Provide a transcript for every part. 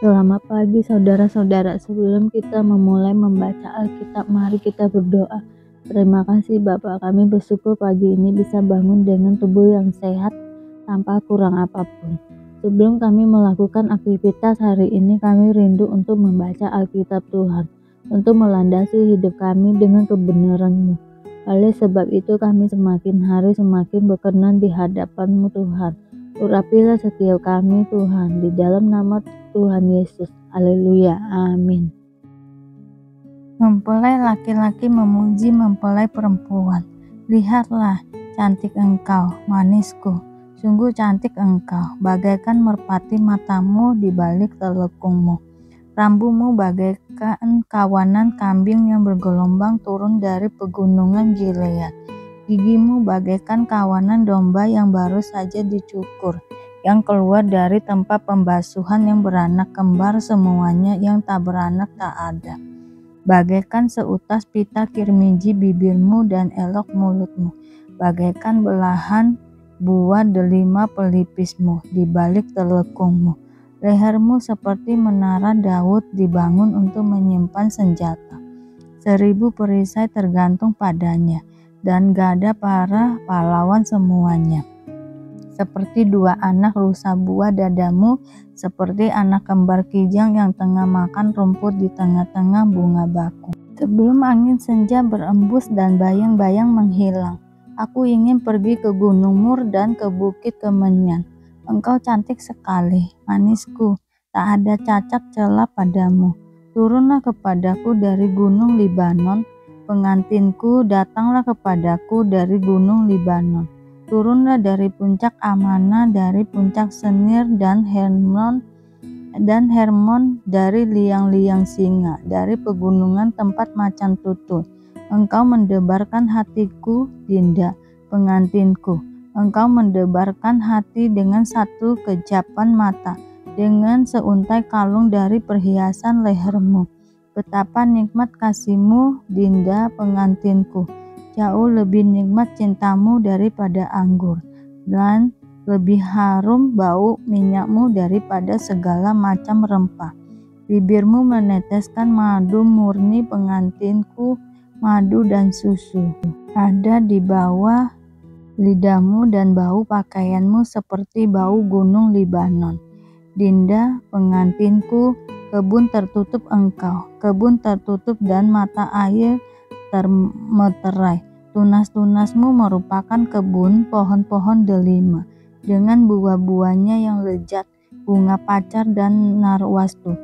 Selamat pagi saudara-saudara. Sebelum kita memulai membaca Alkitab, mari kita berdoa. Terima kasih Bapa, kami bersyukur pagi ini bisa bangun dengan tubuh yang sehat tanpa kurang apapun. Sebelum kami melakukan aktivitas hari ini, kami rindu untuk membaca Alkitab Tuhan, untuk melandasi hidup kami dengan kebenaran-Mu. Oleh sebab itu kami semakin hari semakin berkenan di hadapan-Mu Tuhan. Urapilah setiap kami Tuhan, di dalam nama Tuhan Yesus. Haleluya. Amin. Mempelai laki-laki memuji mempelai perempuan. Lihatlah, cantik engkau, manisku. Sungguh cantik engkau, bagaikan merpati matamu di balik telekungmu. Rambumu bagaikan kawanan kambing yang bergelombang turun dari pegunungan Gilead. Gigimu bagaikan kawanan domba yang baru saja dicukur, yang keluar dari tempat pembasuhan, yang beranak kembar semuanya, yang tak beranak tak ada. Bagaikan seutas pita kirmiji bibirmu dan elok mulutmu, bagaikan belahan buah delima pelipismu di balik telekungmu. Lehermu seperti menara Daud dibangun untuk menyimpan senjata. 1000 perisai tergantung padanya, dan gada para pahlawan semuanya. Seperti 2 anak rusa buah dadamu, seperti anak kembar kijang yang tengah makan rumput di tengah-tengah bunga bakung. Sebelum angin senja berembus dan bayang-bayang menghilang, aku ingin pergi ke Gunung Mur dan ke Bukit Kemenyan. Engkau cantik sekali, manisku, tak ada cacat celah padamu. Turunlah kepadaku dari gunung Libanon, pengantinku, datanglah kepadaku dari gunung Libanon. Turunlah dari puncak Amana, dari puncak Senir dan Hermon, dari liang-liang singa, dari pegunungan tempat macan tutul. Engkau mendebarkan hatiku, Dinda, pengantinku. Engkau mendebarkan hati dengan satu kejapan mata, dengan seuntai kalung dari perhiasan lehermu. Betapa nikmat kasihmu, Dinda, pengantinku. Jauh lebih nikmat cintamu daripada anggur, dan lebih harum bau minyakmu daripada segala macam rempah. Bibirmu meneteskan madu murni, pengantinku, madu dan susu. Ada di bawah lidahmu, dan bau pakaianmu seperti bau gunung Libanon. Dinda, pengantinku, kebun tertutup engkau, kebun tertutup dan mata air termeterai. Tunas-tunasmu merupakan kebun pohon-pohon delima, dengan buah-buahnya yang lezat, bunga pacar dan narwastu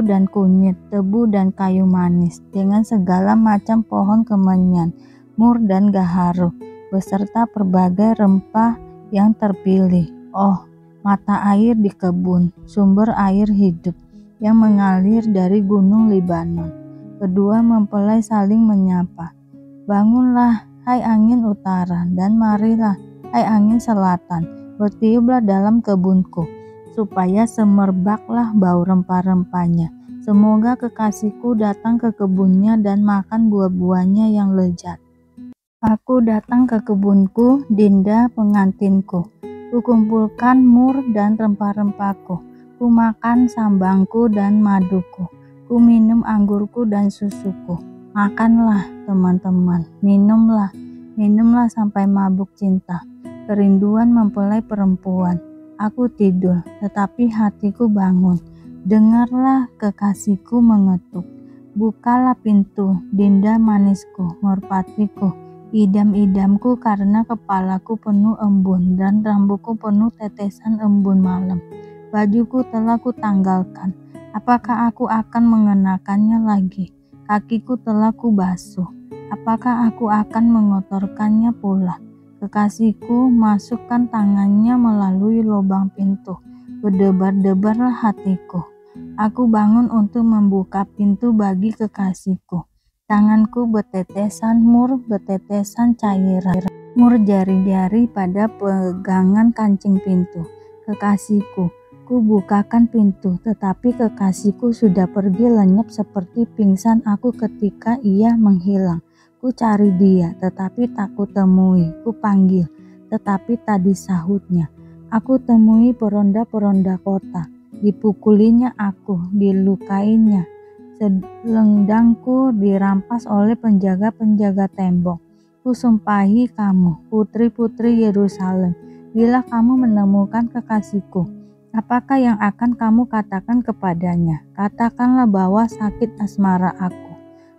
dan kunyit, tebu dan kayu manis, dengan segala macam pohon kemenyan, mur dan gaharu, beserta berbagai rempah yang terpilih. Oh, mata air di kebun, sumber air hidup yang mengalir dari gunung Libanon. Kedua mempelai saling menyapa. Bangunlah, hai angin utara, dan marilah, hai angin selatan, bertiuplah dalam kebunku, supaya semerbaklah bau rempah-rempahnya. Semoga kekasihku datang ke kebunnya dan makan buah-buahnya yang lezat. Aku datang ke kebunku, Dinda, pengantinku. Kukumpulkan mur dan rempah-rempahku. Ku makan sambangku dan maduku. Ku minum anggurku dan susuku. Makanlah teman-teman, minumlah sampai mabuk cinta. Kerinduan mempelai perempuan. Aku tidur, tetapi hatiku bangun. Dengarlah kekasihku mengetuk. Bukalah pintu, Dinda manisku, merpatiku, idam-idamku, karena kepalaku penuh embun dan rambutku penuh tetesan embun malam. Bajuku telah kutanggalkan. Apakah aku akan mengenakannya lagi? Kakiku telah kubasuh. Apakah aku akan mengotorkannya pula? Kekasihku, masukkan tangannya melalui lubang pintu. Berdebar-debarlah hatiku. Aku bangun untuk membuka pintu bagi kekasihku. Tanganku betetesan mur, betetesan cairan. Mur jari-jari pada pegangan kancing pintu. Kekasihku, ku bukakan pintu, tetapi kekasihku sudah pergi lenyap seperti pingsan aku ketika ia menghilang. Ku cari dia, tetapi tak kutemui. Ku panggil, tetapi tak disahutnya. Aku temui peronda-peronda kota. Dipukulinya aku, dilukainya. Selendangku dirampas oleh penjaga-penjaga tembok. Kusumpahi kamu, putri-putri Yerusalem, bila kamu menemukan kekasihku, apakah yang akan kamu katakan kepadanya? Katakanlah bahwa sakit asmara aku.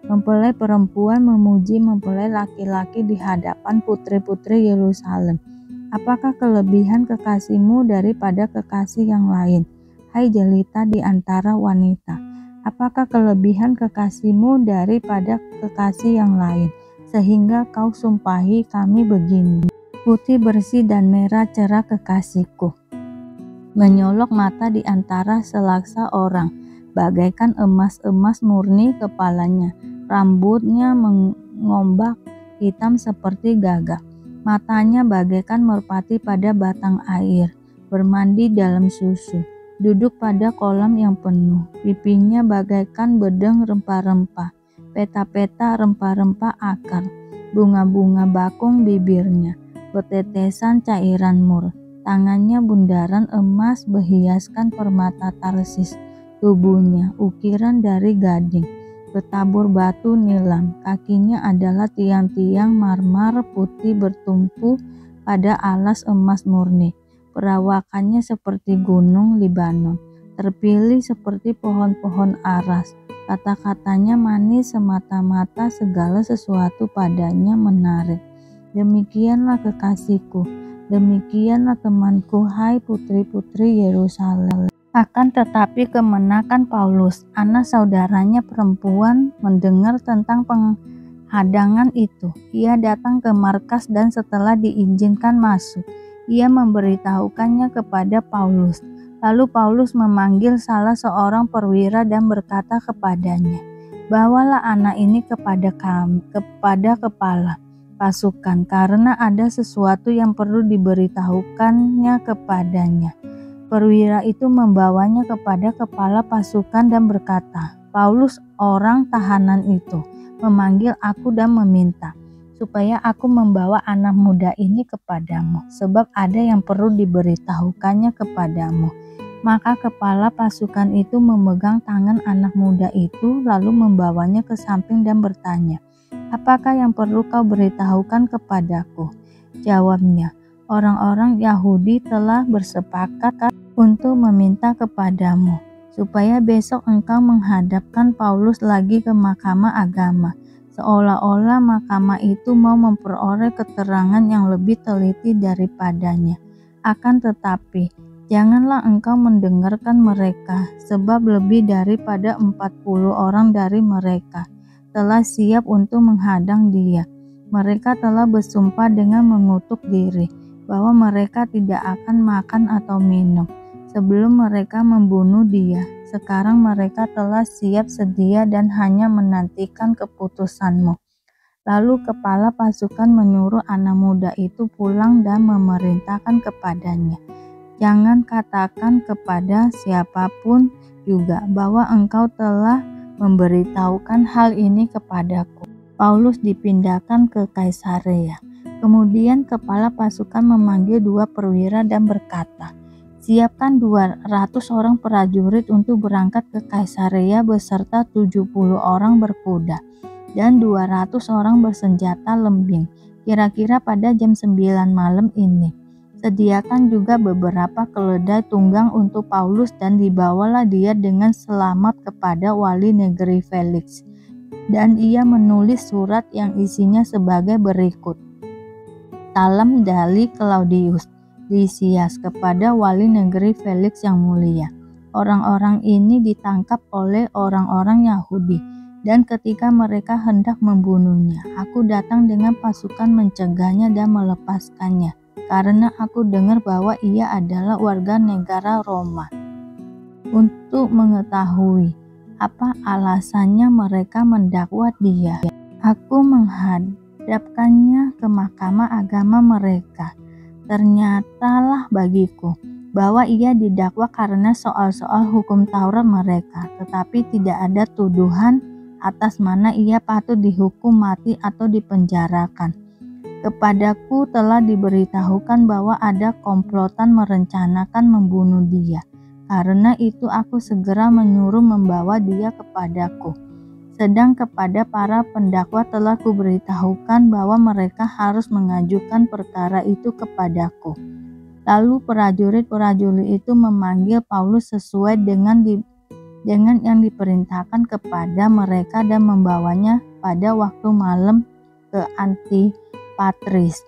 Mempelai perempuan memuji mempelai laki-laki di hadapan putri-putri Yerusalem. Apakah kelebihan kekasihmu daripada kekasih yang lain? Hai jelita di antara wanita, apakah kelebihan kekasihmu daripada kekasih yang lain? Sehingga kau sumpahi kami begini. Putih bersih dan merah cerah kekasihku, menyolok mata di antara selaksa orang, bagaikan emas-emas murni kepalanya, rambutnya mengombak hitam seperti gagak, matanya bagaikan merpati pada batang air, bermandi dalam susu, duduk pada kolam yang penuh, pipinya bagaikan bedeng rempah-rempah, peta-peta rempah-rempah akar, bunga-bunga bakung bibirnya, bertetesan cairan mur, tangannya bundaran emas berhiaskan permata Tarsis, tubuhnya ukiran dari gading, bertabur batu nilam, kakinya adalah tiang-tiang marmer putih bertumpu pada alas emas murni, perawakannya seperti gunung Libanon, terpilih seperti pohon-pohon aras. Kata-katanya manis semata-mata, segala sesuatu padanya menarik. Demikianlah kekasihku, demikianlah temanku, hai putri-putri Yerusalem. Akan tetapi kemenakan Paulus, anak saudaranya perempuan, mendengar tentang penghadangan itu. Ia datang ke markas dan setelah diizinkan masuk, ia memberitahukannya kepada Paulus. Lalu Paulus memanggil salah seorang perwira dan berkata kepadanya, bawalah anak ini kepada kami, kepada kepala pasukan, karena ada sesuatu yang perlu diberitahukannya kepadanya. Perwira itu membawanya kepada kepala pasukan dan berkata, Paulus, orang tahanan itu, memanggil aku dan meminta supaya aku membawa anak muda ini kepadamu, sebab ada yang perlu diberitahukannya kepadamu. Maka kepala pasukan itu memegang tangan anak muda itu, lalu membawanya ke samping dan bertanya, apakah yang perlu kau beritahukan kepadaku? Jawabnya, orang-orang Yahudi telah bersepakat untuk meminta kepadamu, supaya besok engkau menghadapkan Paulus lagi ke mahkamah agama, seolah-olah mahkamah itu mau memperoleh keterangan yang lebih teliti daripadanya. Akan tetapi, janganlah engkau mendengarkan mereka, sebab lebih daripada 40 orang dari mereka telah siap untuk menghadang dia. Mereka telah bersumpah dengan mengutuk diri bahwa mereka tidak akan makan atau minum sebelum mereka membunuh dia. Sekarang mereka telah siap sedia dan hanya menantikan keputusanmu. Lalu kepala pasukan menyuruh anak muda itu pulang dan memerintahkan kepadanya, jangan katakan kepada siapapun juga bahwa engkau telah memberitahukan hal ini kepadaku. Paulus dipindahkan ke Kaisarea. Kemudian kepala pasukan memanggil 2 perwira dan berkata, siapkan 200 orang prajurit untuk berangkat ke Kaisarea beserta 70 orang berkuda dan 200 orang bersenjata lembing, kira-kira pada jam 9 malam ini. Sediakan juga beberapa keledai tunggang untuk Paulus dan dibawalah dia dengan selamat kepada wali negeri Felix. Dan ia menulis surat yang isinya sebagai berikut. Salam dari Claudius Lysias kepada wali negeri Felix yang mulia. Orang-orang ini ditangkap oleh orang-orang Yahudi, dan ketika mereka hendak membunuhnya, aku datang dengan pasukan mencegahnya dan melepaskannya, karena aku dengar bahwa ia adalah warga negara Roma. Untuk mengetahui apa alasannya mereka mendakwa dia, aku menghadapkannya ke mahkamah agama mereka. Ternyatalah bagiku bahwa ia didakwa karena soal-soal hukum Taurat mereka, tetapi tidak ada tuduhan atas mana ia patut dihukum mati atau dipenjarakan. Kepadaku telah diberitahukan bahwa ada komplotan merencanakan membunuh dia. Karena itu aku segera menyuruh membawa dia kepadaku. Sedang kepada para pendakwa telah kuberitahukan bahwa mereka harus mengajukan perkara itu kepadaku. Lalu prajurit-prajurit itu memanggil Paulus sesuai dengan yang diperintahkan kepada mereka dan membawanya pada waktu malam ke Antipatris.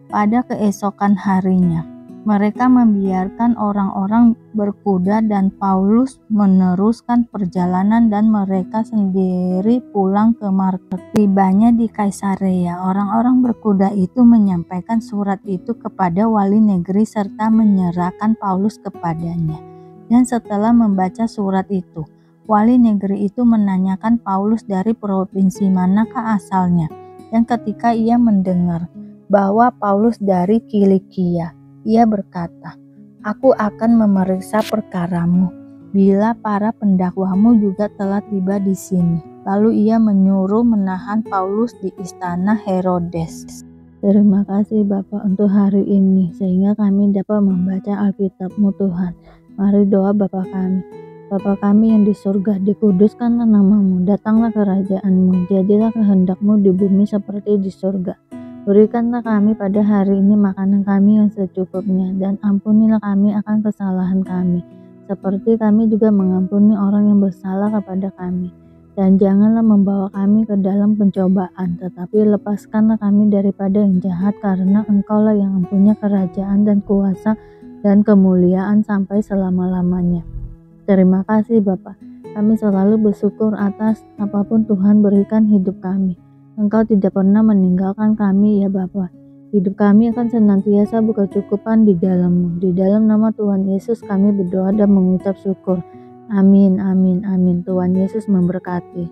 Pada keesokan harinya, mereka membiarkan orang-orang berkuda dan Paulus meneruskan perjalanan dan mereka sendiri pulang ke markas. Tibanya di Kaisarea, orang-orang berkuda itu menyampaikan surat itu kepada wali negeri serta menyerahkan Paulus kepadanya. Dan setelah membaca surat itu, wali negeri itu menanyakan Paulus dari provinsi manakah asalnya. Dan ketika ia mendengar bahwa Paulus dari Kilikia, ia berkata, "Aku akan memeriksa perkaramu bila para pendakwamu juga telah tiba di sini." Lalu ia menyuruh menahan Paulus di istana Herodes. Terima kasih Bapak untuk hari ini, sehingga kami dapat membaca Alkitab-Mu Tuhan. Mari doa Bapa kami. Bapa kami yang di surga, dikuduskanlah nama-Mu, datanglah kerajaan-Mu, jadilah kehendak-Mu di bumi seperti di surga. Berikanlah kami pada hari ini makanan kami yang secukupnya, dan ampunilah kami akan kesalahan kami, seperti kami juga mengampuni orang yang bersalah kepada kami. Dan janganlah membawa kami ke dalam pencobaan, tetapi lepaskanlah kami daripada yang jahat, karena Engkaulah yang mempunyai kerajaan dan kuasa dan kemuliaan sampai selama-lamanya. Terima kasih Bapa. Kami selalu bersyukur atas apapun Tuhan berikan hidup kami. Engkau tidak pernah meninggalkan kami ya Bapa. Hidup kami akan senantiasa berkecukupan di dalam-Mu. Di dalam nama Tuhan Yesus kami berdoa dan mengucap syukur. Amin, amin, amin. Tuhan Yesus memberkati.